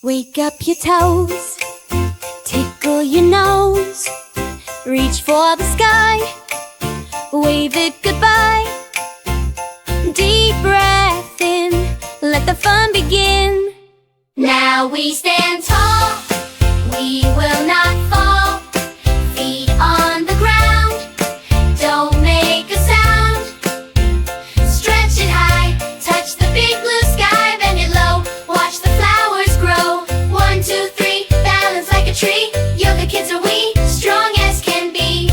Wake up your toes, tickle your nose, reach for the sky, wave it goodbye. Deep breath in, let the fun begin. Now we stand tall, we will not fall. Feet on the ground, don't make a sound. Stretch it high, touch the big blue sky, bend it low, watch the flowers grow. 1, 2, 3, balance like a tree. Yoga kids are we, strong as can be.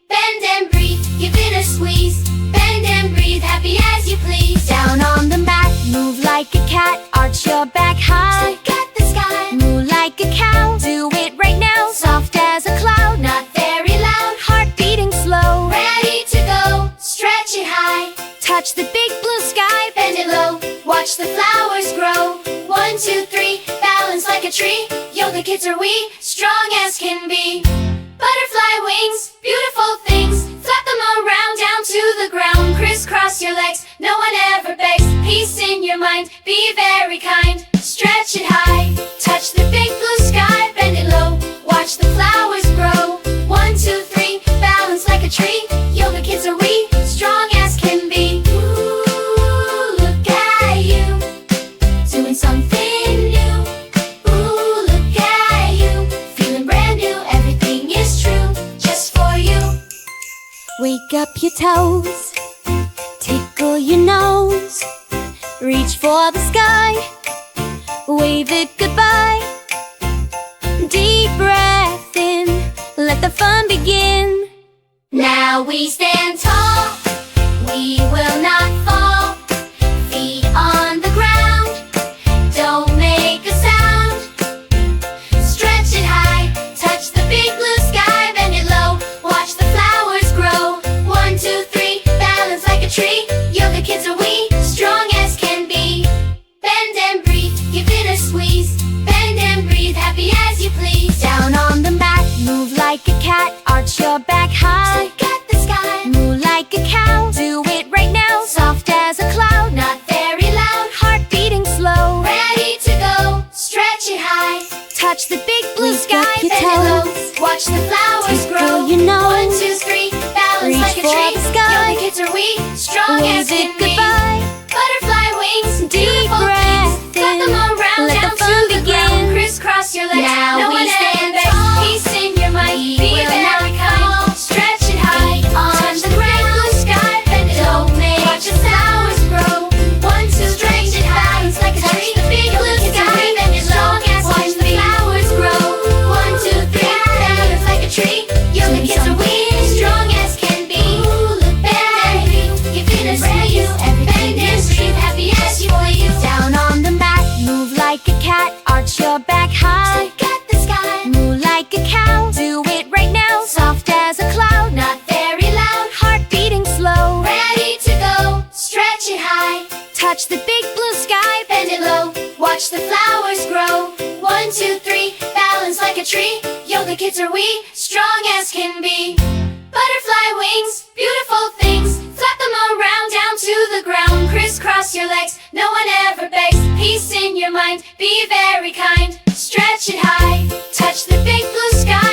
Bend and breathe, give it a squeeze. Bend and breathe, happy as you please. Down on the mat, move like a cat, arch your back high. Look at the sky, move like a cow. Do it right now, soft as a cloud, not very loud, heart beating slow. Ready to go, stretch it high, touch the big blue sky, bend it low, watch the flowers grow. 1, 2, 3, balance like a tree. Yoga kids are we, strong as can be. Butterfly wings, beautiful things, flap them around down to the ground. Crisscross your legs, no one ever begs. Peace in your mind, be very kind. Stretch it high, touch the big blue sky, bend it low, watch the flowers grow. 1, 2, 3, balance like a tree. Yoga kids are we, strong as can be. Ooh, look at you, doing something new. Ooh, look at you, feeling brand new. Everything is true, just for you. Wake up your toes, tickle your nose, reach for the sky, wave it goodbye. Deep breath in, let the fun begin. Now we stand tall, we will not fall. Feet on the ground, don't make a sound. Stretch it high, touch the big blue sky, bend it low, watch the flowers grow. 1, 2, 3, balance like a tree. Yoga kids are we, strong as can be. Bend and breathe, give it a squeeze. Bend and breathe, happy as you please. Down on the mat, move like a cat, arch your back high. Look at the sky, move like a cow. Do it right now, soft as a cloud, not very loud, heart beating slow. Ready to go, stretch it high, touch the big blue sky, bend it low, watch the flowers grow. 1, 2, 3, balance like a tree. Yoga kids are we, strong as can be. Butterfly wings, beautiful things, flap them around down to the ground. Crisscross your legs, no one ever begs. Peace in your mind, be very kind. Stretch it high, touch the great blue sky, bend it low, watch the flowers grow. 1, 2, stretch it high, balance like a tree. The big blue sky, bend it low, watch the flowers grow. 1, 2, 3, balance like a tree. Yoga kids are we, strong as can be. Bend and breathe, give it a squeeze. Bend and breathe, happy as you please. Down on the mat, move like a cat, arch your back high. Look at the sky, move like a cow. Do it right now, soft as a cloud, not very loud, heart beating slow. Ready to go, stretch it high, touch the big blue sky, bend it low, watch the flowers grow. 1, 2, 3, balance like a tree. Yoga kids are we, strong as can be. Butterfly wings, beautiful things, flap them around down to the ground. Crisscross your legs, no one ever begs. Peace in your mind, be very kind. Stretch it high, touch the big blue sky.